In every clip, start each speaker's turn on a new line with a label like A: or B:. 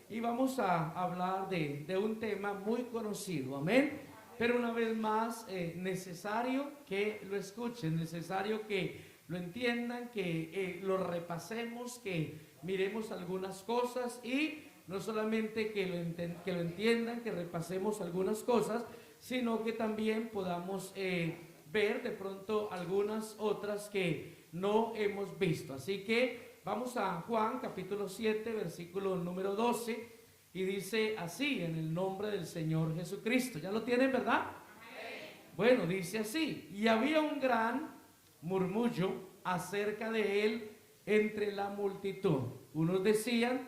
A: y vamos a hablar de un tema muy conocido, amén. Pero una vez más, necesario que lo escuchen, necesario que lo entiendan, que lo repasemos, que miremos algunas cosas y no solamente que lo entiendan, que repasemos algunas cosas, sino que también podamos ver de pronto algunas otras que no hemos visto. Así que vamos a Juan capítulo 7, versículo número 12, y dice así, en el nombre del Señor Jesucristo. ¿Ya lo tienen, verdad? Bueno, dice así: y había un gran murmullo acerca de él entre la multitud. Unos decían,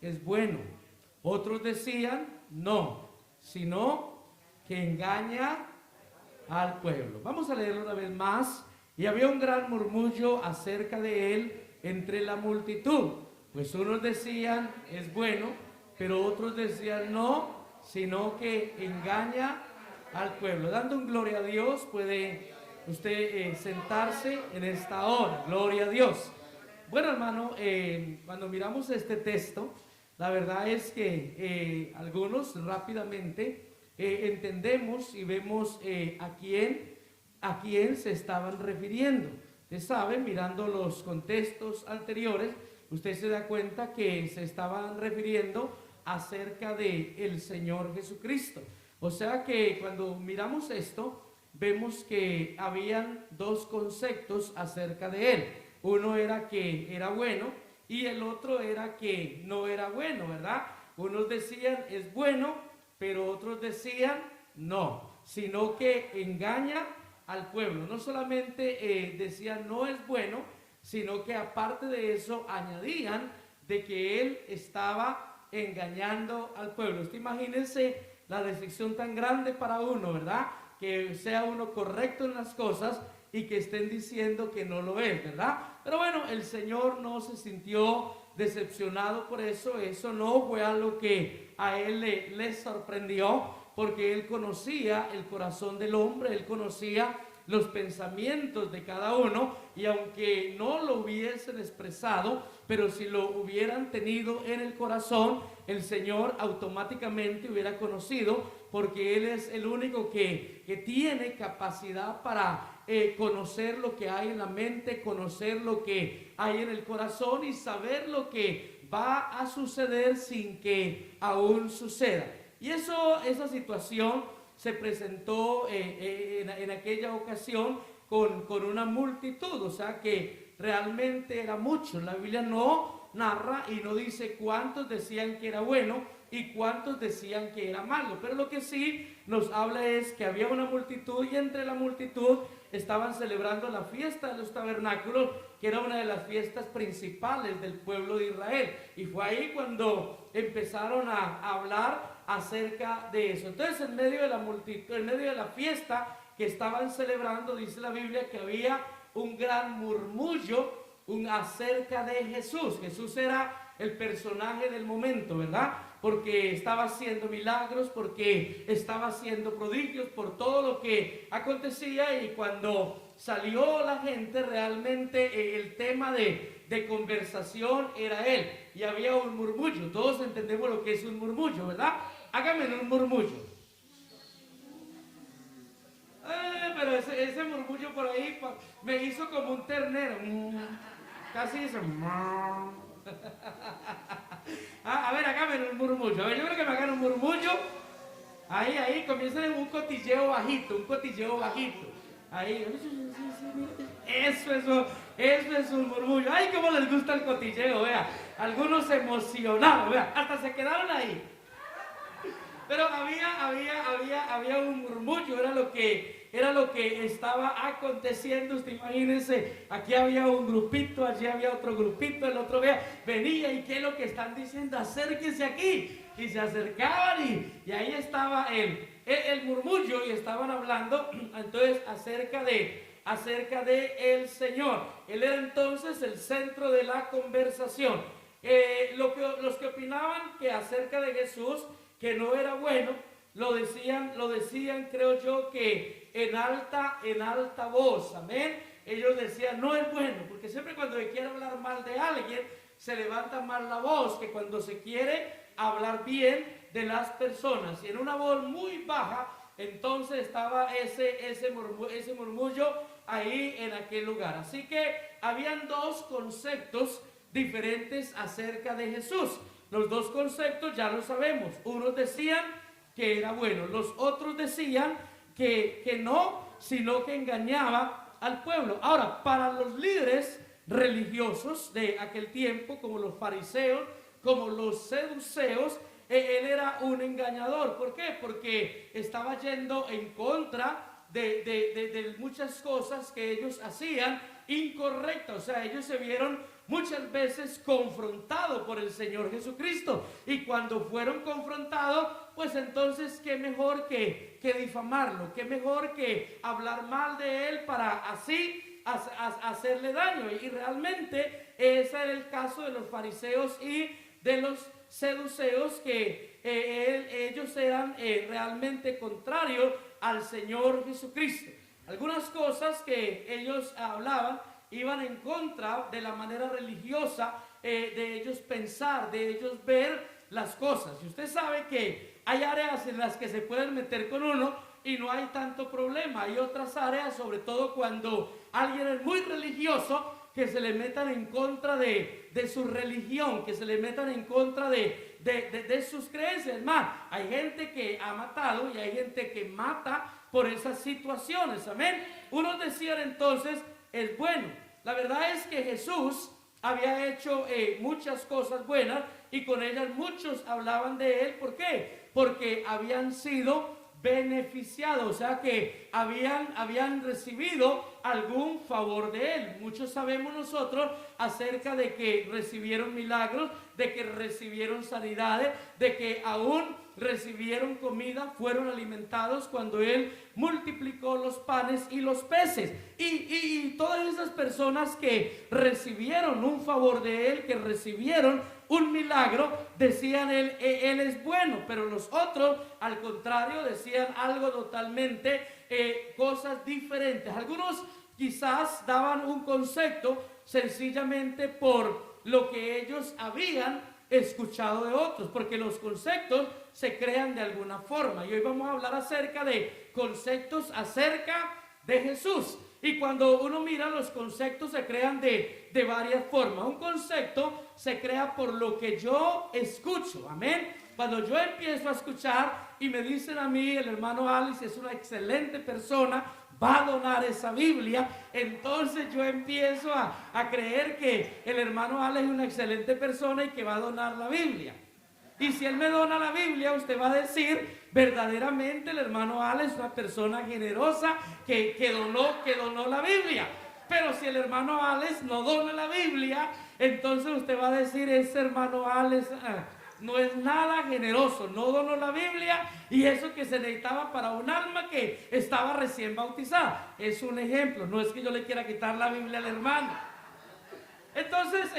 A: es bueno. Otros decían, no, sino que engaña al pueblo. Vamos a leerlo una vez más. Y había un gran murmullo acerca de él entre la multitud. Pues unos decían, es bueno, pero otros decían, no, sino que engaña al pueblo. Dando un gloria a Dios, puede usted sentarse en esta hora. Gloria a Dios. Bueno, hermano, cuando miramos este texto, la verdad es que algunos rápidamente entendemos y vemos a quién se estaban refiriendo. Usted sabe, mirando los contextos anteriores, usted se da cuenta que se estaban refiriendo acerca de el Señor Jesucristo. O sea que cuando miramos esto, vemos que habían dos conceptos acerca de él. Uno era que era bueno y el otro era que no era bueno, ¿verdad? Unos decían es bueno, pero otros decían no, sino que engaña al pueblo. No solamente decían no es bueno, sino que aparte de eso añadían de que él estaba engañando al pueblo. Usted imagínense la decepción tan grande para uno, ¿verdad? Que sea uno correcto en las cosas y que estén diciendo que no lo es, ¿verdad? Pero bueno, el Señor no se sintió decepcionado por eso. Eso no fue algo que a él le sorprendió, porque él conocía el corazón del hombre, él conocía los pensamientos de cada uno, y aunque no lo hubiesen expresado, pero si lo hubieran tenido en el corazón, el Señor automáticamente hubiera conocido, porque Él es el único que tiene capacidad para conocer lo que hay en la mente, conocer lo que hay en el corazón y saber lo que va a suceder sin que aún suceda. Y esa situación se presentó en aquella ocasión con una multitud, o sea que realmente era mucho. La Biblia no narra y no dice cuántos decían que era bueno y cuántos decían que era malo, pero lo que sí nos habla es que había una multitud, y entre la multitud estaban celebrando la fiesta de los tabernáculos, que era una de las fiestas principales del pueblo de Israel, y fue ahí cuando empezaron a hablar acerca de eso. Entonces, en medio de la multitud, en medio de la fiesta que estaban celebrando, dice la Biblia que había un gran murmullo acerca de Jesús. Jesús era el personaje del momento, ¿verdad? Porque estaba haciendo milagros, porque estaba haciendo prodigios, por todo lo que acontecía, y cuando salió la gente, realmente el tema de conversación era él, y había un murmullo. Todos entendemos lo que es un murmullo, ¿verdad? Hágame un murmullo. Pero ese murmullo por ahí me hizo como un ternero. Casi eso. A ver, hágame un murmullo. A ver, yo creo que me hagan un murmullo. Ahí, comienza un cotilleo bajito, un cotilleo bajito. Ahí. Eso es un murmullo. Ay, cómo les gusta el cotilleo, vea. Algunos se emocionaron, vea. Hasta se quedaron ahí. Pero había un murmullo, era lo que estaba aconteciendo. Usted imagínense, aquí había un grupito, allí había otro grupito, el otro venía, y qué es lo que están diciendo, acérquense aquí. Y se acercaban, y ahí estaba el murmullo, y estaban hablando entonces acerca de el Señor. Él era entonces el centro de la conversación. Los que opinaban que acerca de Jesús, que no era bueno, lo decían, creo yo, que en alta voz, amén. Ellos decían, no es bueno, porque siempre cuando se quiere hablar mal de alguien, se levanta más la voz que cuando se quiere hablar bien de las personas. Y en una voz muy baja, entonces estaba ese murmullo ahí en aquel lugar. Así que habían dos conceptos diferentes acerca de Jesús. Los dos conceptos ya lo sabemos. Unos decían que era bueno, los otros decían que no, sino que engañaba al pueblo. Ahora, para los líderes religiosos de aquel tiempo, como los fariseos, como los seduceos, él era un engañador. ¿Por qué? Porque estaba yendo en contra de muchas cosas que ellos hacían incorrectas. O sea, ellos se vieron muchas veces confrontados por el Señor Jesucristo, y cuando fueron confrontados, pues entonces qué mejor que difamarlo, qué mejor que hablar mal de él para así hacerle daño. Y realmente ese era el caso de los fariseos y de los seduceos, que ellos eran realmente contrarios al Señor Jesucristo. Algunas cosas que ellos hablaban iban en contra de la manera religiosa de ellos pensar, de ellos ver las cosas. Y usted sabe que hay áreas en las que se pueden meter con uno y no hay tanto problema. Hay otras áreas, sobre todo cuando alguien es muy religioso, que se le metan en contra de su religión, que se le metan en contra de sus creencias. Es más, hay gente que ha matado y hay gente que mata por esas situaciones. Amén. Unos decían entonces, es bueno. La verdad es que Jesús había hecho muchas cosas buenas, y con ellas muchos hablaban de él. ¿Por qué? Porque habían sido beneficiados, o sea que habían recibido algún favor de él. Muchos sabemos nosotros acerca de que recibieron milagros, de que recibieron sanidades, de que aún recibieron comida, fueron alimentados cuando él multiplicó los panes y los peces. Y todas esas personas que recibieron un favor de él, que recibieron un milagro, decían él es bueno. Pero los otros, al contrario, decían algo totalmente, cosas diferentes. Algunos quizás daban un concepto sencillamente por lo que ellos habían escuchado de otros, porque los conceptos se crean de alguna forma. Y hoy vamos a hablar acerca de conceptos acerca de Jesús. Y cuando uno mira, los conceptos se crean de varias formas. Un concepto se crea por lo que yo escucho. Amén. Cuando yo empiezo a escuchar y me dicen a mí, el hermano Alex es una excelente persona, va a donar esa Biblia, entonces yo empiezo a creer que el hermano Alex es una excelente persona y que va a donar la Biblia. Y si él me dona la Biblia, usted va a decir, verdaderamente el hermano Alex es una persona generosa que donó la Biblia. Pero si el hermano Alex no dona la Biblia, entonces usted va a decir, ese hermano Alex no es nada generoso, no donó la Biblia, y eso que se necesitaba para un alma que estaba recién bautizada. Es un ejemplo, no es que yo le quiera quitar la Biblia al hermano. Entonces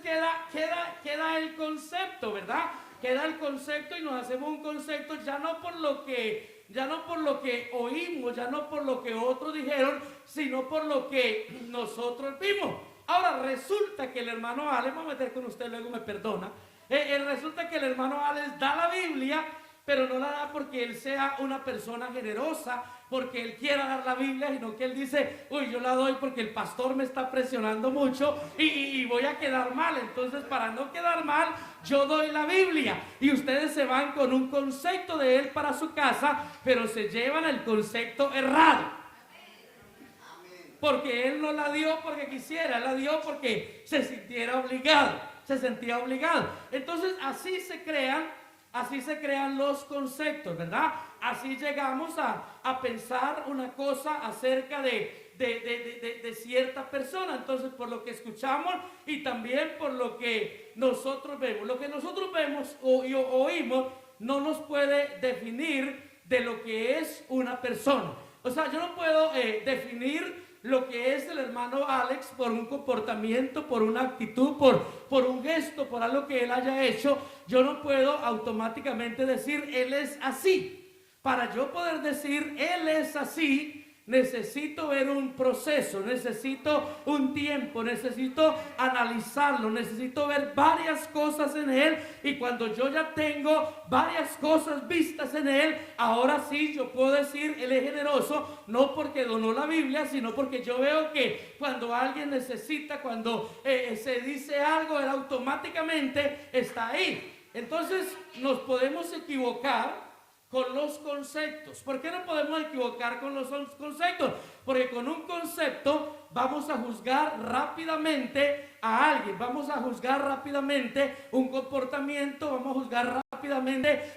A: queda el concepto, ¿verdad? Queda el concepto, y nos hacemos un concepto ya no por lo que oímos, ya no por lo que otros dijeron, sino por lo que nosotros vimos. Ahora resulta que el hermano Alex, me voy a meter con usted, luego me perdona. Resulta que el hermano Alex da la Biblia, pero no la da porque él sea una persona generosa, porque él quiera dar la Biblia, sino que él dice, uy, yo la doy porque el pastor me está presionando mucho y voy a quedar mal. Entonces, para no quedar mal, yo doy la Biblia. Y ustedes se van con un concepto de él para su casa, pero se llevan el concepto errado. Porque él no la dio porque quisiera, la dio porque se sintiera obligado, se sentía obligado. Entonces, así se crean los conceptos, ¿verdad? Así llegamos a pensar una cosa acerca de cierta persona. Entonces, por lo que escuchamos y también por lo que nosotros vemos. Lo que nosotros vemos o oímos no nos puede definir de lo que es una persona. O sea, yo no puedo definir lo que es el hermano Alex por un comportamiento, por una actitud, por un gesto, por algo que él haya hecho. Yo no puedo automáticamente decir, él es así. Para yo poder decir, él es así, necesito ver un proceso, necesito un tiempo, necesito analizarlo, necesito ver varias cosas en él, y cuando yo ya tengo varias cosas vistas en él, ahora sí yo puedo decir, él es generoso, no porque donó la Biblia, sino porque yo veo que cuando alguien necesita, cuando se dice algo, él automáticamente está ahí. Entonces nos podemos equivocar con los conceptos. ¿Por qué no podemos equivocar con los conceptos? Porque con un concepto vamos a juzgar rápidamente a alguien, vamos a juzgar rápidamente un comportamiento, vamos a juzgar rápidamente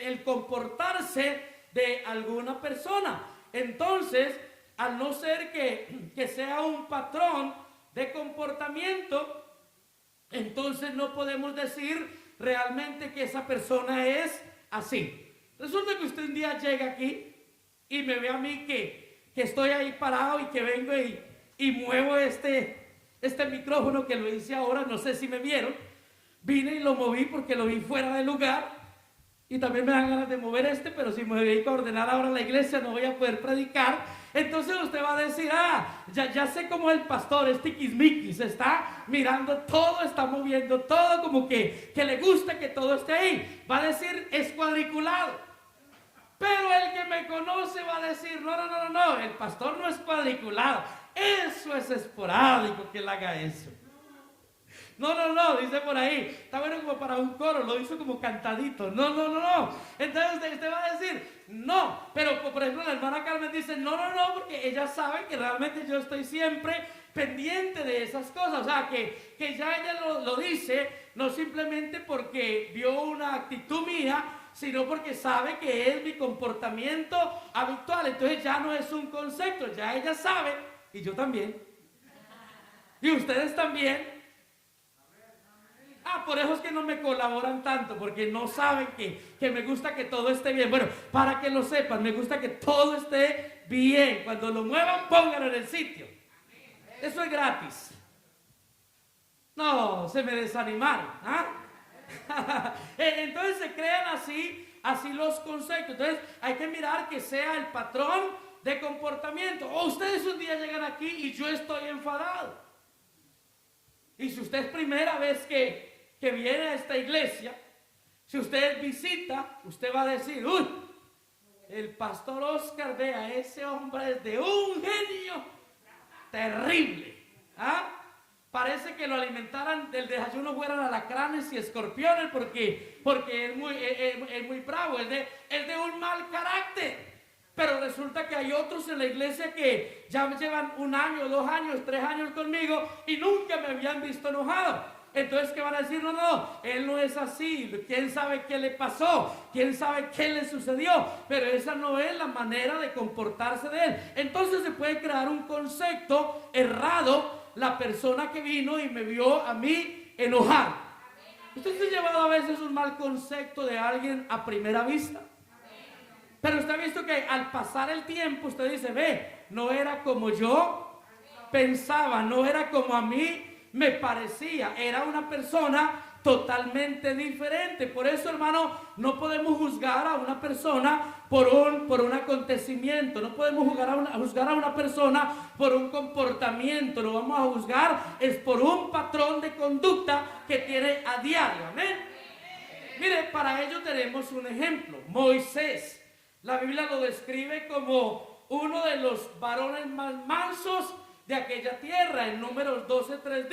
A: el comportarse de alguna persona. Entonces, al no ser que sea un patrón de comportamiento, entonces no podemos decir realmente que esa persona es así. Resulta que usted un día llega aquí y me ve a mí que estoy ahí parado y que vengo y muevo este micrófono, que lo hice ahora, no sé si me vieron. Vine y lo moví porque lo vi fuera de lugar, y también me dan ganas de mover pero si me voy a ordenar ahora la iglesia no voy a poder predicar. Entonces usted va a decir, ya sé cómo el pastor es tiquismiquis, está mirando todo, está moviendo todo, como que le gusta que todo esté ahí. Va a decir, es cuadriculado. Pero el que me conoce va a decir, no, el pastor no es cuadriculado, eso es esporádico que él haga eso. No, dice por ahí, está bueno como para un coro, lo hizo como cantadito. No. Entonces usted va a decir, no, pero por ejemplo la hermana Carmen dice, no, porque ella sabe que realmente yo estoy siempre pendiente de esas cosas. O sea, que ya ella lo dice, no simplemente porque vio una actitud mía, sino porque sabe que es mi comportamiento habitual. Entonces ya no es un concepto, ya ella sabe, y yo también, y ustedes también. Por eso es que no me colaboran tanto, porque no saben que me gusta que todo esté bien. Bueno, para que lo sepan, me gusta que todo esté bien. Cuando lo muevan, pónganlo en el sitio. Eso es gratis. No, se me desanimaron. Entonces se crean así los conceptos. Entonces hay que mirar que sea el patrón de comportamiento. O ustedes un día llegan aquí y yo estoy enfadado. Y si usted es primera vez que viene a esta iglesia, si usted visita, usted va a decir, uy, el pastor Oscar, vea, ese hombre es de un genio terrible. Parece que lo alimentaran del desayuno fueran alacranes y escorpiones, porque es muy bravo, es de un mal carácter. Pero resulta que hay otros en la iglesia que ya llevan 1 año, 2 años, 3 años conmigo y nunca me habían visto enojado. Entonces, ¿qué van a decir? No, él no es así. ¿Quién sabe qué le pasó? ¿Quién sabe qué le sucedió? Pero esa no es la manera de comportarse de él. Entonces se puede crear un concepto errado. La persona que vino y me vio a mí enojar. ¿Usted se ha llevado a veces un mal concepto de alguien a primera vista? Pero usted ha visto que al pasar el tiempo usted dice, ve, no era como yo pensaba, no era como a mí me parecía, era una persona totalmente diferente. Por eso, hermano, no podemos juzgar a una persona por un acontecimiento, no podemos juzgar a una persona por un comportamiento, lo vamos a juzgar es por un patrón de conducta que tiene a diario. Amén. Mire, para ello tenemos un ejemplo, Moisés. La Biblia lo describe como uno de los varones más mansos de aquella tierra. En Números 12:3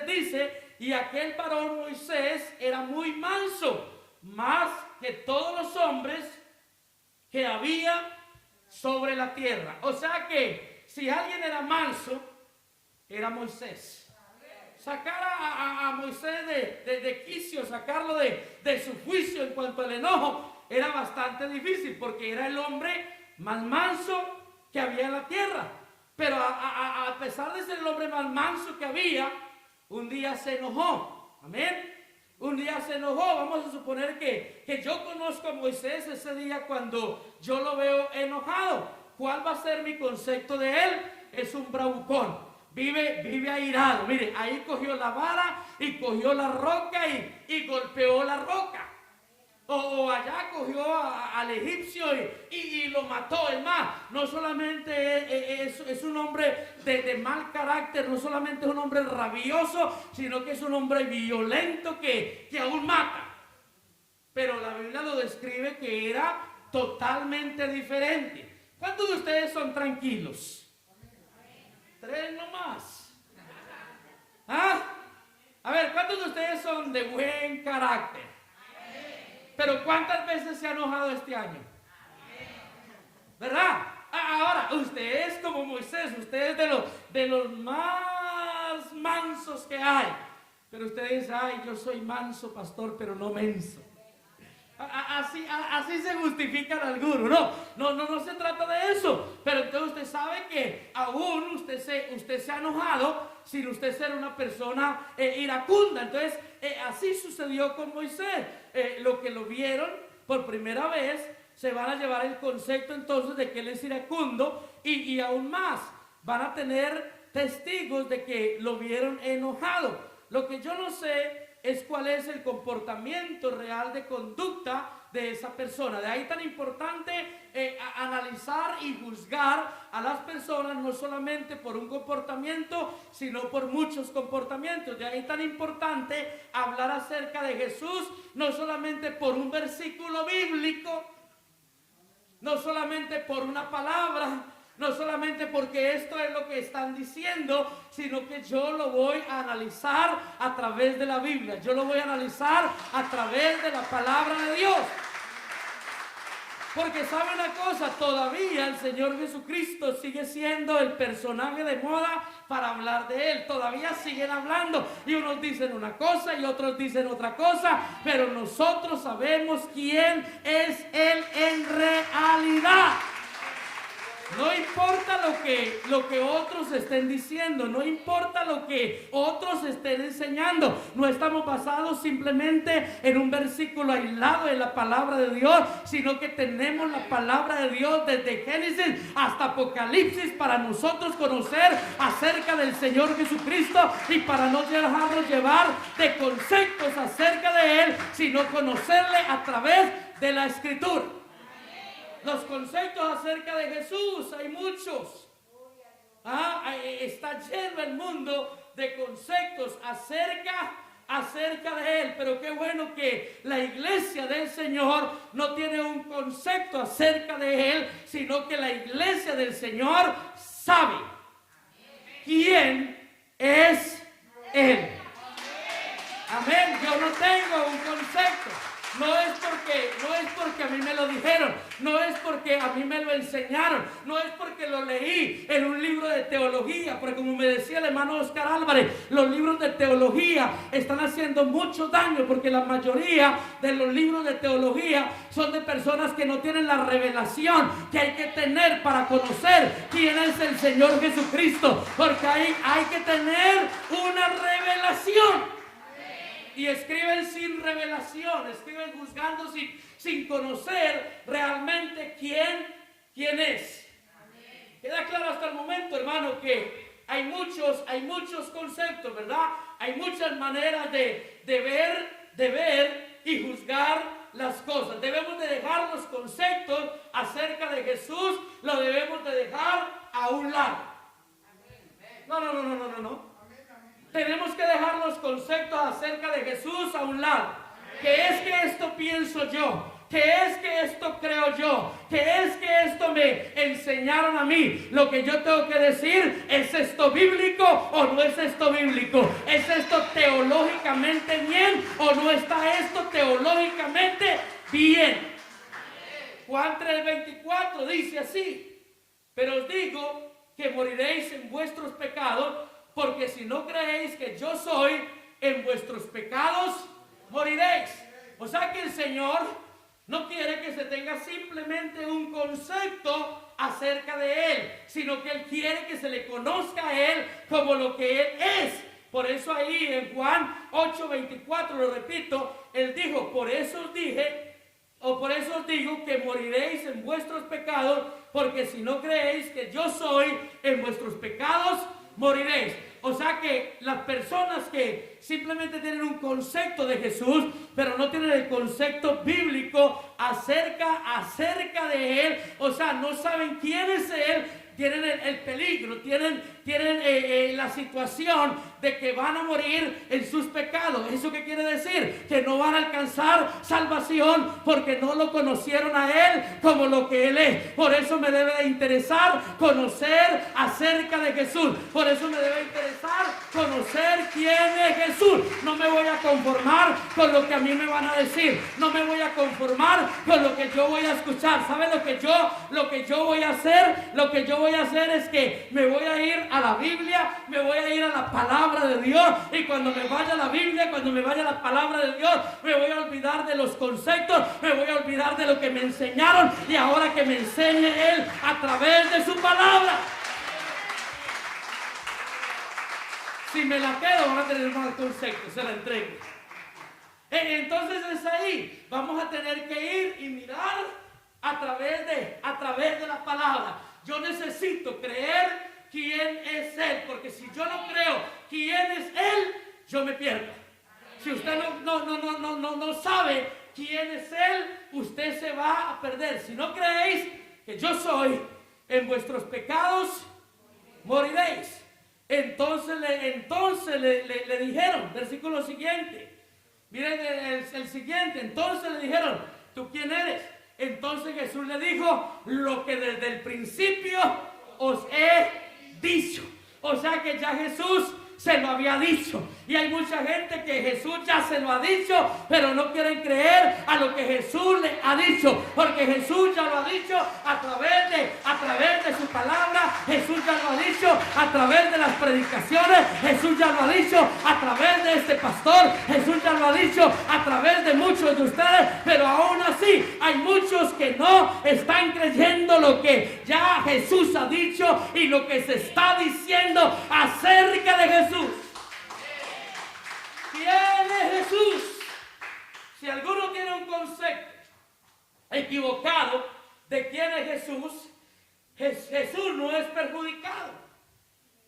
A: dice, y aquel varón Moisés era muy manso, más que todos los hombres que había sobre la tierra. O sea que si alguien era manso, era Moisés. Sacar a Moisés de quicio, sacarlo de su juicio en cuanto al enojo, era bastante difícil, porque era el hombre más manso que había en la tierra. Pero a pesar de ser el hombre más manso que había, un día se enojó. Amén. Un día se enojó. Vamos a suponer que yo conozco a Moisés ese día cuando yo lo veo enojado. ¿Cuál va a ser mi concepto de él? Es un bravucón. Vive airado. Mire, ahí cogió la vara y cogió la roca y golpeó la roca. O allá cogió al egipcio y lo mató. Es más, no solamente es un hombre de mal carácter, no solamente es un hombre rabioso, sino que es un hombre violento que aún mata. Pero la Biblia lo describe que era totalmente diferente. ¿Cuántos de ustedes son tranquilos? 3 nomás. ¿Ah? A ver, ¿cuántos de ustedes son de buen carácter? Pero ¿cuántas veces se ha enojado este año? ¿Verdad? Ahora, usted es como Moisés, usted es de los más mansos que hay. Pero usted dice, ay, yo soy manso, pastor, pero no menso. Así se justifican algunos. No se trata de eso. Pero entonces usted sabe que aún usted se ha enojado sin usted ser una persona iracunda. Entonces así sucedió con Moisés. Lo que lo vieron por primera vez se van a llevar el concepto entonces de que él es iracundo y aún más van a tener testigos de que lo vieron enojado. Lo que yo no sé es cuál es el comportamiento real de conducta de esa persona. De ahí tan importante analizar y juzgar a las personas no solamente por un comportamiento, sino por muchos comportamientos. De ahí tan importante hablar acerca de Jesús no solamente por un versículo bíblico, no solamente por una palabra, no solamente porque esto es lo que están diciendo, sino que yo lo voy a analizar a través de la Biblia. Yo lo voy a analizar a través de la palabra de Dios. Porque sabe una cosa, todavía el Señor Jesucristo sigue siendo el personaje de moda para hablar de Él. Todavía siguen hablando y unos dicen una cosa y otros dicen otra cosa, pero nosotros sabemos quién es Él en realidad. No importa lo que otros estén diciendo, no importa lo que otros estén enseñando. No estamos basados simplemente en un versículo aislado de la palabra de Dios, sino que tenemos la palabra de Dios desde Génesis hasta Apocalipsis para nosotros conocer acerca del Señor Jesucristo y para no dejarnos llevar de conceptos acerca de Él, sino conocerle a través de la Escritura. Los conceptos acerca de Jesús hay muchos. Está lleno el mundo de conceptos acerca de Él. Pero qué bueno que la iglesia del Señor no tiene un concepto acerca de Él, sino que la iglesia del Señor sabe quién es Él. Amén. Yo no tengo un concepto. No es porque a mí me lo dijeron, no es porque a mí me lo enseñaron, no es porque lo leí en un libro de teología, porque como me decía el hermano Oscar Álvarez, los libros de teología están haciendo mucho daño, porque la mayoría de los libros de teología son de personas que no tienen la revelación que hay que tener para conocer quién es el Señor Jesucristo, porque hay que tener una revelación. Y escriben sin revelación, escriben juzgando sin conocer realmente quién es. Amén. Queda claro hasta el momento, hermano, que hay muchos conceptos, ¿verdad? Hay muchas maneras de ver y juzgar las cosas. Debemos de dejar los conceptos acerca de Jesús, lo debemos de dejar a un lado. No. Tenemos que dejar los conceptos acerca de Jesús a un lado. ¿Qué es que esto pienso yo? ¿Qué es que esto creo yo? ¿Qué es que esto me enseñaron a mí? Lo que yo tengo que decir, ¿es esto bíblico o no es esto bíblico? ¿Es esto teológicamente bien o no está esto teológicamente bien? Juan 3:24 dice así: pero os digo que moriréis en vuestros pecados, porque si no creéis que yo soy, en vuestros pecados moriréis. O sea que el Señor no quiere que se tenga simplemente un concepto acerca de Él, sino que Él quiere que se le conozca a Él como lo que Él es. Por eso ahí en Juan 8:24, lo repito, Él dijo, por eso os digo que moriréis en vuestros pecados, porque si no creéis que yo soy, en vuestros pecados moriréis. O sea que las personas que simplemente tienen un concepto de Jesús, pero no tienen el concepto bíblico acerca de Él, o sea, no saben quién es Él, tienen el peligro, tienen la situación de que van a morir en sus pecados. ¿Eso qué quiere decir? Que no van a alcanzar salvación porque no lo conocieron a Él como lo que Él es. Por eso me debe de interesar conocer acerca de Jesús. Por eso me debe interesar conocer quién es Jesús. No me voy a conformar con lo que a mí me van a decir. No me voy a conformar con lo que yo voy a escuchar. ¿Sabe lo que yo voy a hacer? Lo que yo voy a hacer es que me voy a ir a la Biblia, me voy a ir a la palabra de Dios, y cuando me vaya a la Biblia, cuando me vaya a la palabra de Dios, me voy a olvidar de los conceptos, me voy a olvidar de lo que me enseñaron, y ahora que me enseñe Él a través de su palabra. Si me la quedo, van a tener más conceptos, se la entrego. Entonces es ahí, vamos a tener que ir y mirar a través de la palabra. Yo necesito creer quién es Él, porque si yo no creo quién es Él, yo me pierdo. Si usted no sabe quién es Él, usted se va a perder. Si no creéis que yo soy, en vuestros pecados moriréis. Entonces le dijeron, versículo siguiente, miren el siguiente, entonces le dijeron, ¿tú quién eres? Entonces Jesús le dijo, lo que desde el principio os he dicho. O sea que ya Jesús se lo había dicho. Y hay mucha gente que Jesús ya se lo ha dicho, pero no quieren creer a lo que Jesús le ha dicho, porque Jesús ya lo ha dicho a través de su palabra. Jesús ya lo ha dicho a través de las predicaciones. Jesús ya lo ha dicho a través de este pastor. Jesús ya lo ha dicho a través de muchos de ustedes, pero aún así hay muchos que no están creyendo lo que ya Jesús ha dicho y lo que se está diciendo acerca de Jesús. ¿Quién es Jesús? Si alguno tiene un concepto equivocado de quién es Jesús, Jesús no es perjudicado.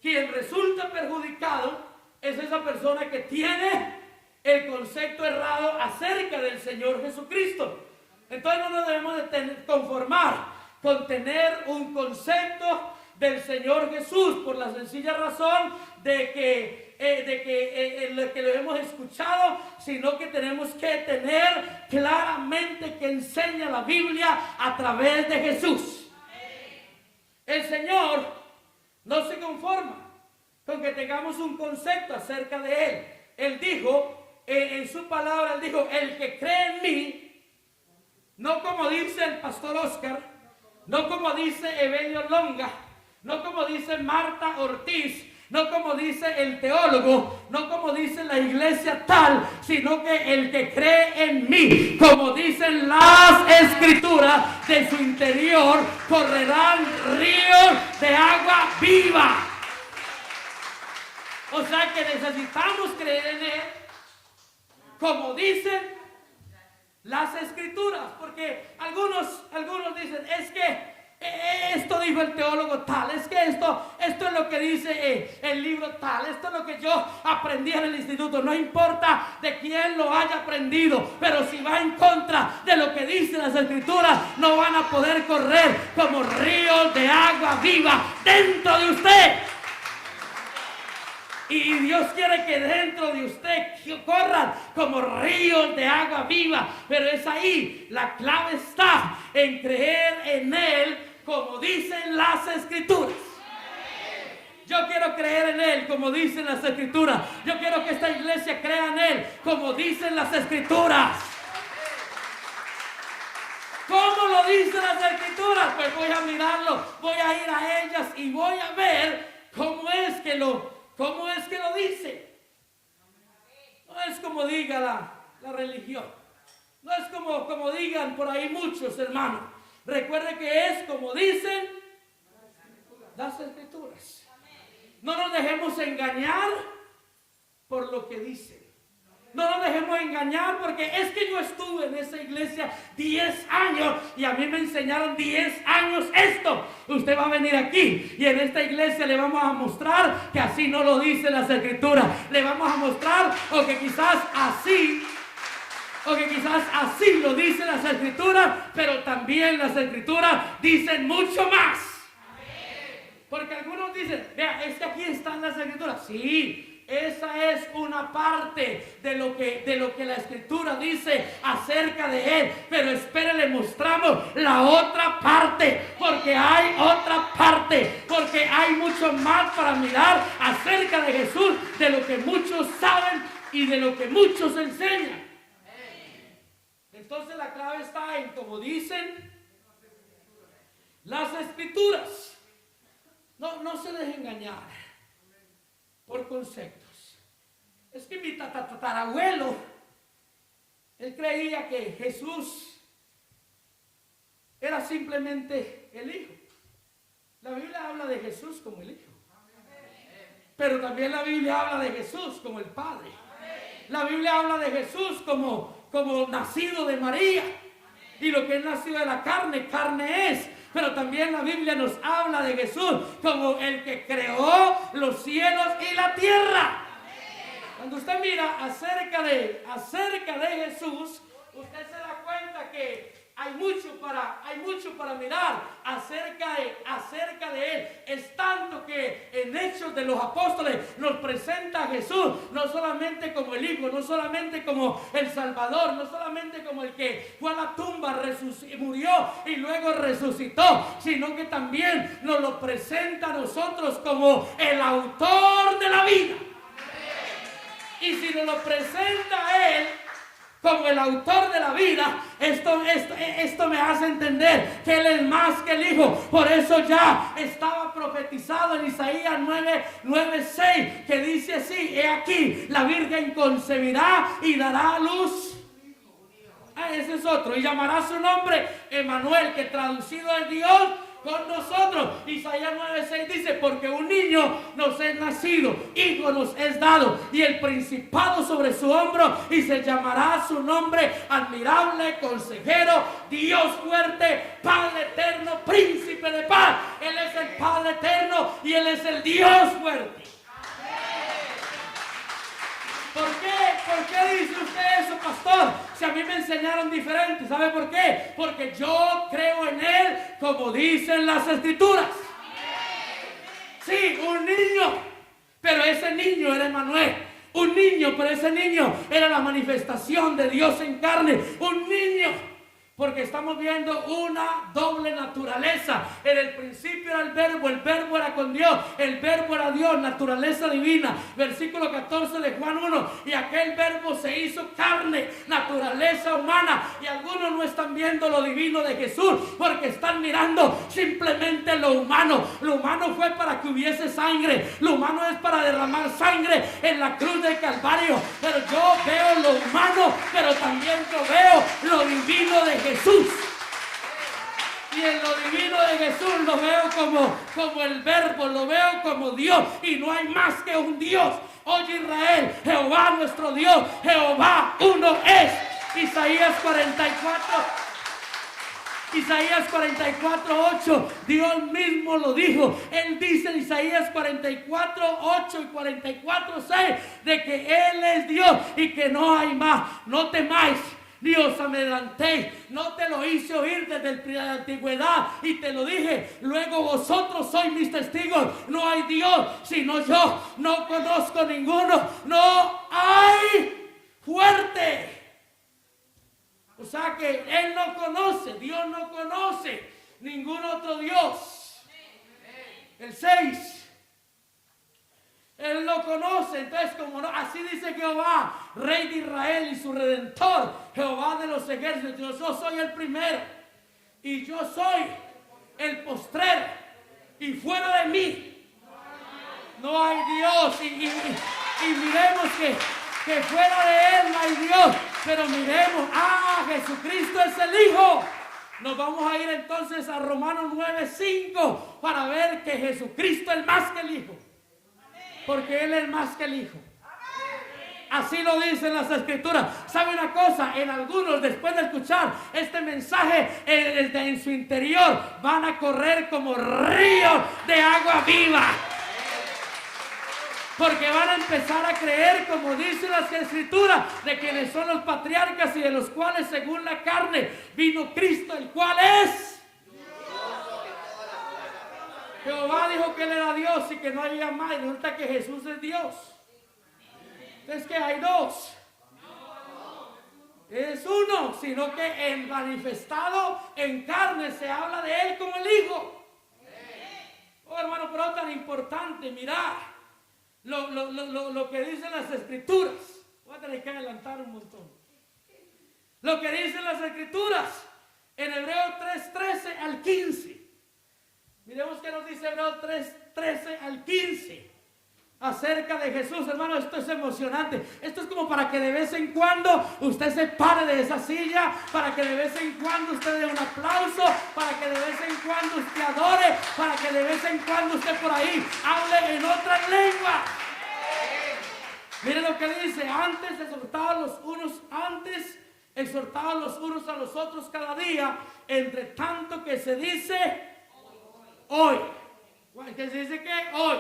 A: Quien resulta perjudicado es esa persona que tiene el concepto errado acerca del Señor Jesucristo. Entonces no nos debemos de conformar con tener un concepto del Señor Jesús, por la sencilla razón de que lo hemos escuchado, sino que tenemos que tener claramente que enseña la Biblia a través de Jesús. El Señor no se conforma con que tengamos un concepto acerca de Él. Él dijo, en su palabra, Él dijo, el que cree en mí, no como dice el pastor Oscar, no como dice Evelio Longa, no como dice Marta Ortiz, no como dice el teólogo, no como dice la iglesia tal, sino que el que cree en mí, como dicen las escrituras, de su interior correrán ríos de agua viva. O sea que necesitamos creer en Él, como dicen las escrituras, porque algunos dicen, es que esto dijo el teólogo tal, es que esto es lo que dice el libro tal, esto es lo que yo aprendí en el instituto. No importa de quién lo haya aprendido, pero si va en contra de lo que dicen las escrituras, no van a poder correr como ríos de agua viva dentro de usted. Y Dios quiere que dentro de usted corran como ríos de agua viva. Pero es ahí, la clave está en creer en Él como dicen las escrituras. Yo quiero creer en Él como dicen las escrituras. Yo quiero que esta iglesia crea en Él como dicen las escrituras. ¿Cómo lo dicen las escrituras? Pues voy a mirarlo, voy a ir a ellas y voy a ver cómo es que lo dice. No es como diga la religión. No es como digan por ahí muchos hermanos. Recuerde que es como dicen las escrituras. No nos dejemos engañar por lo que dicen. No nos dejemos engañar, porque es que yo estuve en esa iglesia 10 años y a mí me enseñaron 10 años esto. Usted va a venir aquí y en esta iglesia le vamos a mostrar que así no lo dice las escrituras. Le vamos a mostrar o que quizás así lo dicen las escrituras, pero también las escrituras dicen mucho más. Porque algunos dicen, vea, es que aquí están las escrituras. Sí. Esa es una parte de lo que la escritura dice acerca de él. Pero espere, le mostramos la otra parte. Porque hay otra parte. Porque hay mucho más para mirar acerca de Jesús, de lo que muchos saben y de lo que muchos enseñan. Entonces la clave está en, como dicen las escrituras. No se deje engañar por conceptos. Es que mi tatarabuelo, él creía que Jesús era simplemente el Hijo. La Biblia habla de Jesús como el Hijo, pero también la Biblia habla de Jesús como el Padre. La Biblia habla de Jesús como nacido de María, y lo que es nacido de la carne, carne es. Pero también la Biblia nos habla de Jesús como el que creó los cielos y la tierra. Cuando usted mira acerca de Jesús, usted se da cuenta que hay mucho para mirar acerca de él. Es tanto que en Hechos de los Apóstoles nos presenta a Jesús no solamente como el Hijo, no solamente como el Salvador, no solamente como el que fue a la tumba, murió y luego resucitó, sino que también nos lo presenta a nosotros como el autor de la vida. Y si nos lo presenta a él como el autor de la vida, esto me hace entender que él es más que el Hijo. Por eso ya estaba profetizado en Isaías 9:6, que dice así: he aquí, la Virgen concebirá y dará a luz. Ese es otro. Y llamará su nombre Emmanuel, que traducido es Dios con nosotros. Isaías 9:6 dice: porque un niño nos es nacido, hijo nos es dado, y el principado sobre su hombro, y se llamará su nombre admirable, consejero, Dios fuerte, Padre eterno, príncipe de paz. Él es el Padre eterno y él es el Dios fuerte. ¿Por qué dice usted eso, pastor? Si a mí me enseñaron diferente. ¿Sabe por qué? Porque yo creo en él como dicen las escrituras. Sí, un niño, pero ese niño era Emmanuel. Un niño, pero ese niño era la manifestación de Dios en carne. Un niño. Porque estamos viendo una doble naturaleza. En el principio era el verbo era con Dios, el verbo era Dios, naturaleza divina. Versículo 14 de Juan 1, y aquel verbo se hizo carne, naturaleza humana. Y algunos no están viendo lo divino de Jesús, porque están mirando simplemente lo humano. Lo humano fue para que hubiese sangre, lo humano es para derramar sangre en la cruz del Calvario. Pero yo veo lo humano, pero también yo veo lo divino de Jesús. Y en lo divino de Jesús lo veo como el verbo, lo veo como Dios, y no hay más que un Dios. Oye Israel, Jehová nuestro Dios, Jehová uno es. Isaías 44:8, Dios mismo lo dijo. Él dice en Isaías 44:8 y 44:6 de que Él es Dios y que no hay más. No temáis, ni os amedrentéis. No te lo hice oír desde la antigüedad y te lo dije. Luego vosotros sois mis testigos. No hay Dios sino yo. No conozco ninguno. No hay fuerte. O sea que Él no conoce, Dios no conoce ningún otro Dios. El 6. Él lo conoce. Entonces, como no, así dice Jehová, Rey de Israel y su Redentor, Jehová de los ejércitos: yo soy el primero y yo soy el postrero, y fuera de mí no hay Dios. Y miremos que fuera de Él no hay Dios. Pero miremos, Jesucristo es el Hijo. Nos vamos a ir entonces a Romanos 9:5 para ver que Jesucristo es más que el Hijo. Porque Él es más que el Hijo. Así lo dicen las Escrituras. ¿Sabe una cosa? En algunos, después de escuchar este mensaje, en su interior van a correr como ríos de agua viva. Porque van a empezar a creer, como dicen las Escrituras, de quienes son los patriarcas y de los cuales según la carne vino Cristo, el cual es Jehová. Dijo que Él era Dios y que no había más. Y resulta que Jesús es Dios. Entonces, ¿qué hay dos? Es uno, sino que en manifestado en carne se habla de Él como el Hijo. Oh, hermano, pero tan importante, mirá lo que dicen las Escrituras. Voy a tener que adelantar un montón. Lo que dicen las Escrituras en Hebreos 3:13 al 15. Miremos qué nos dice Hebreos 3:13 al 15. Acerca de Jesús, hermano, esto es emocionante. Esto es como para que de vez en cuando usted se pare de esa silla, para que de vez en cuando usted dé un aplauso, para que de vez en cuando usted adore, para que de vez en cuando usted por ahí hable en otra lengua. Mire lo que dice: antes exhortaban los unos a los otros cada día, entre tanto que se dice hoy. ¿Qué se dice qué? Hoy.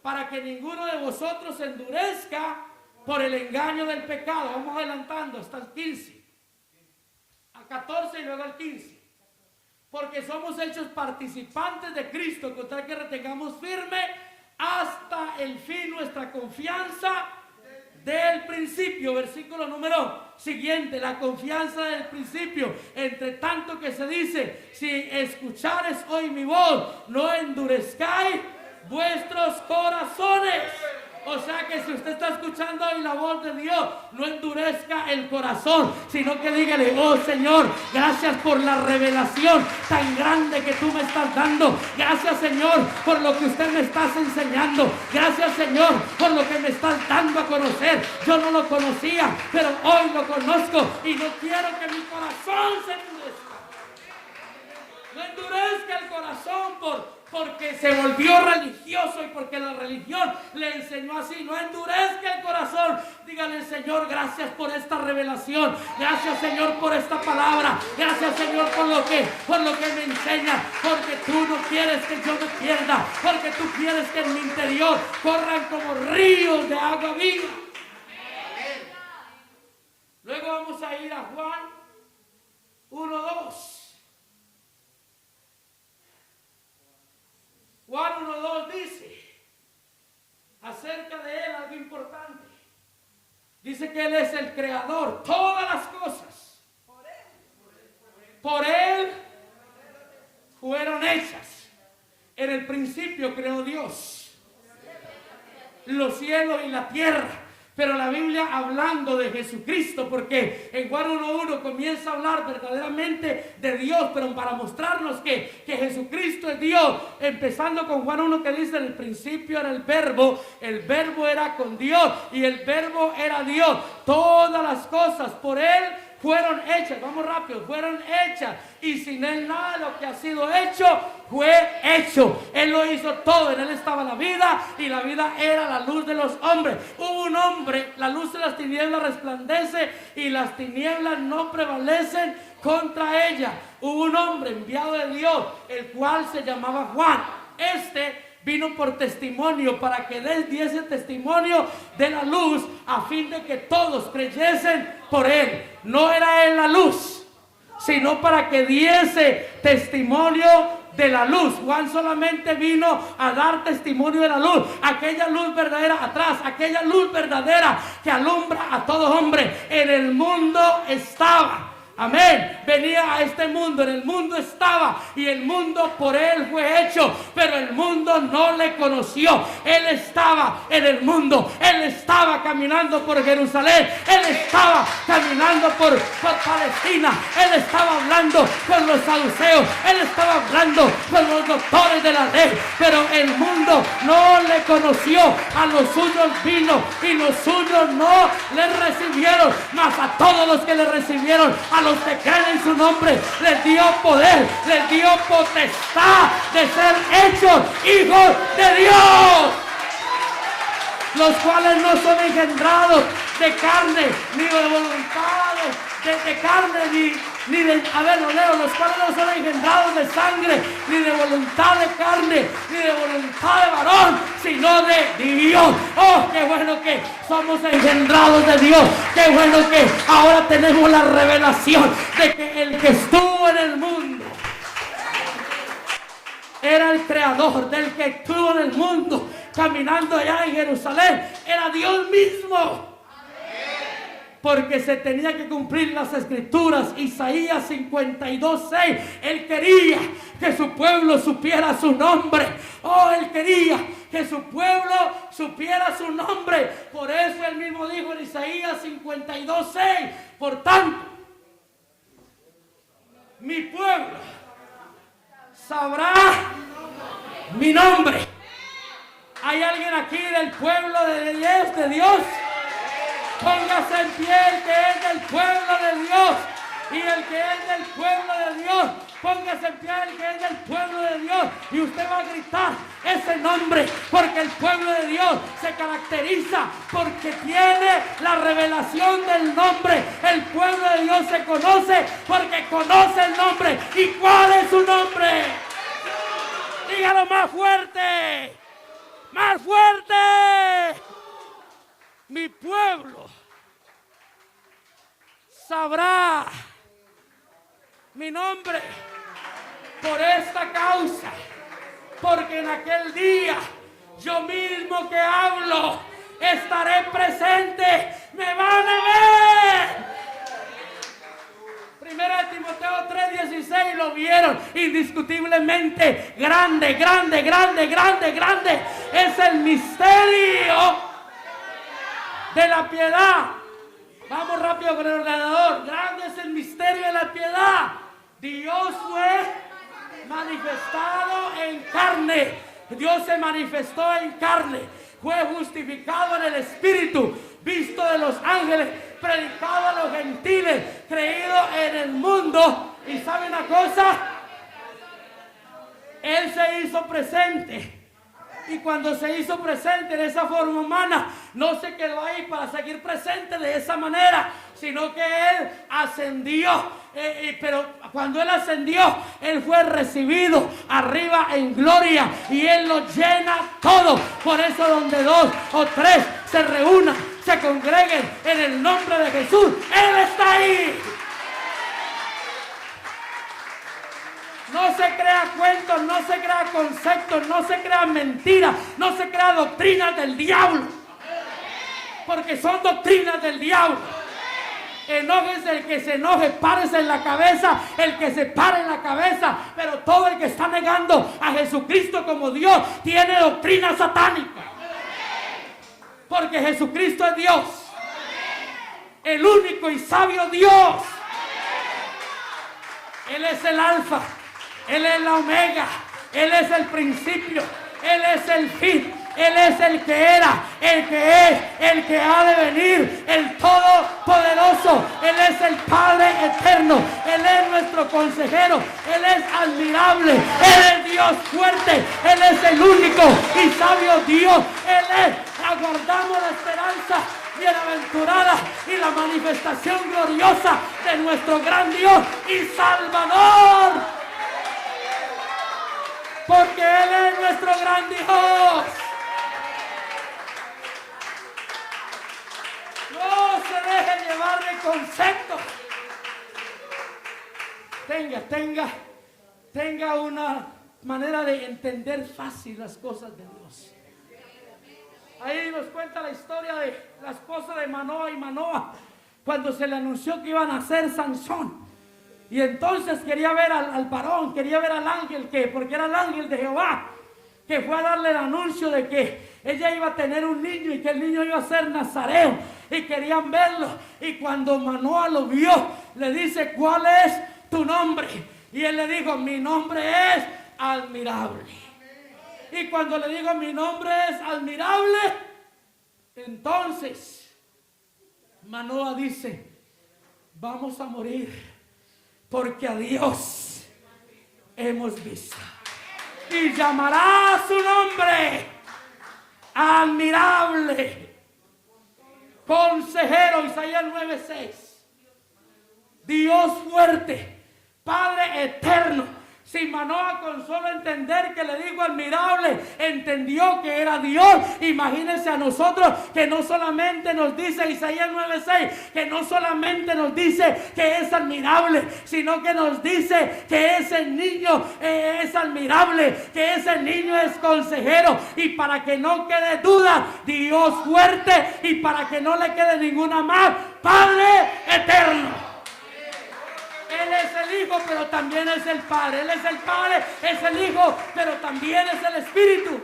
A: Para que ninguno de vosotros se endurezca por el engaño del pecado. Vamos adelantando hasta el 15. Al 14 y luego al 15. Porque somos hechos participantes de Cristo, con tal que retengamos firme hasta el fin nuestra confianza del principio. Versículo número siguiente: la confianza del principio, entre tanto que se dice, si escuchares hoy mi voz, no endurezcáis vuestros corazones. O sea que si usted está escuchando hoy la voz de Dios, no endurezca el corazón, sino que dígale: oh Señor, gracias por la revelación tan grande que tú me estás dando. Gracias, Señor, por lo que usted me estás enseñando. Gracias, Señor, por lo que me estás dando a conocer. Yo no lo conocía, pero hoy lo conozco y no quiero que mi corazón se endurezca. No endurezca el corazón porque se volvió religioso y porque la religión le enseñó así. No endurezca el corazón. Dígale: Señor, gracias por esta revelación. Gracias, Señor, por esta palabra. Gracias, Señor, por lo que me enseña. Porque tú no quieres que yo me pierda. Porque tú quieres que en mi interior corran como ríos de agua viva. Luego vamos a ir a Juan 1:2. Juan 1:2 dice acerca de Él algo importante. Dice que Él es el creador, todas las cosas por Él fueron hechas. En el principio creó Dios los cielos y la tierra. Pero la Biblia hablando de Jesucristo, porque en Juan 1:1 comienza a hablar verdaderamente de Dios, pero para mostrarnos que Jesucristo es Dios, empezando con Juan 1 que dice: en el principio era el verbo era con Dios y el verbo era Dios. Todas las cosas por Él fueron hechas. Vamos rápido, fueron hechas. Y sin Él nada de lo que ha sido hecho fue hecho. Él lo hizo todo. En Él estaba la vida y la vida era la luz de los hombres. Hubo un hombre, la luz de las tinieblas resplandece y las tinieblas no prevalecen contra ella. Hubo un hombre enviado de Dios, el cual se llamaba Juan. Vino por testimonio, para que Él diese testimonio de la luz, a fin de que todos creyesen por Él. No era Él la luz, sino para que diese testimonio de la luz. Juan solamente vino a dar testimonio de la luz, aquella luz verdadera atrás, aquella luz verdadera que alumbra a todo hombre. En el mundo estaba. Amén. Venía a este mundo, en el mundo estaba y el mundo por Él fue hecho, pero el mundo no le conoció. Él estaba en el mundo, Él estaba caminando por Jerusalén, Él estaba caminando por Palestina, Él estaba hablando con los saduceos, Él estaba hablando con los doctores de la ley, pero el mundo no le conoció. A los suyos vino y los suyos no le recibieron, mas a todos los que le recibieron, a los que creen en su nombre, les dio poder, les dio potestad de ser hechos hijos de Dios, los cuales no son engendrados de carne, ni de voluntad de carne, ni de, a ver, lo leo, los cuales no son engendrados de sangre, ni de voluntad de carne, ni de voluntad de varón, sino de Dios. Oh, qué bueno que somos engendrados de Dios. Qué bueno que ahora tenemos la revelación de que el que estuvo en el mundo era el creador, del que estuvo en el mundo caminando allá en Jerusalén, era Dios mismo. Porque se tenía que cumplir las escrituras. Isaías 52:6. Él quería que su pueblo supiera su nombre. Oh, él quería que su pueblo supiera su nombre. Por eso él mismo dijo en Isaías 52:6: por tanto, mi pueblo sabrá mi nombre. ¿Hay alguien aquí del pueblo de Dios? Póngase en pie el que es del pueblo de Dios. Y el que es del pueblo de Dios, póngase en pie el que es del pueblo de Dios. Y usted va a gritar ese nombre, porque el pueblo de Dios se caracteriza porque tiene la revelación del nombre. El pueblo de Dios se conoce porque conoce el nombre. ¿Y cuál es su nombre? Dígalo más fuerte. ¡Más fuerte! Mi pueblo sabrá mi nombre por esta causa, porque en aquel día yo mismo que hablo estaré presente, me van a ver. Primera de Timoteo 3:16, lo vieron indiscutiblemente. Grande, grande, grande, grande, grande es el misterio de la piedad. Vamos rápido con el ordenador. Grande es el misterio de la piedad. Dios fue manifestado en carne. Dios se manifestó en carne. Fue justificado en el Espíritu, visto de los ángeles, predicado a los gentiles, creído en el mundo. ¿Y sabe una cosa? Él se hizo presente. Y cuando se hizo presente en esa forma humana, no se quedó ahí para seguir presente de esa manera, sino que Él ascendió. Pero cuando Él ascendió, Él fue recibido arriba en gloria y Él lo llena todo. Por eso donde dos o tres se reúnan, se congreguen en el nombre de Jesús, Él está ahí. No se crea cuentos, no se crea conceptos, no se crea mentiras, no se crea doctrinas del diablo. Porque son doctrinas del diablo. Enójese el que se enoje, párese en la cabeza el que se pare en la cabeza. Pero todo el que está negando a Jesucristo como Dios tiene doctrina satánica. Porque Jesucristo es Dios. El único y sabio Dios. Él es el alfa. Él es la omega, Él es el principio, Él es el fin, Él es el que era, el que es, el que ha de venir, el todopoderoso. Él es el Padre eterno, Él es nuestro consejero, Él es admirable, Él es Dios fuerte, Él es el único y sabio Dios. Él es, aguardamos la esperanza bienaventurada y la manifestación gloriosa de nuestro gran Dios y Salvador. Porque Él es nuestro gran Dios. No se deje llevar de conceptos. Tenga una manera de entender fácil las cosas de Dios. Ahí nos cuenta la historia de la esposa de Manoa y Manoa, cuando se le anunció que iba a nacer Sansón. Y entonces quería ver al varón, quería ver al ángel, porque era el ángel de Jehová, que fue a darle el anuncio de que ella iba a tener un niño y que el niño iba a ser nazareo. Y querían verlo. Y cuando Manoa lo vio, le dice: ¿cuál es tu nombre? Y él le dijo: mi nombre es admirable. Y cuando le digo mi nombre es admirable, entonces Manoa dice: vamos a morir, porque a Dios hemos visto. Y llamará su nombre admirable. consejero, Isaías 9:6. Dios fuerte, Padre eterno. Si Manoah con solo entender que le dijo admirable, entendió que era Dios. Imagínense a nosotros que no solamente nos dice Isaías 9:6, que no solamente nos dice que es admirable, sino que nos dice que ese niño es admirable, que ese niño es consejero. Y para que no quede duda, Dios fuerte, y para que no le quede ninguna más, Padre eterno. Él es el Hijo, pero también es el Padre. Él es el Padre, es el Hijo, pero también es el Espíritu.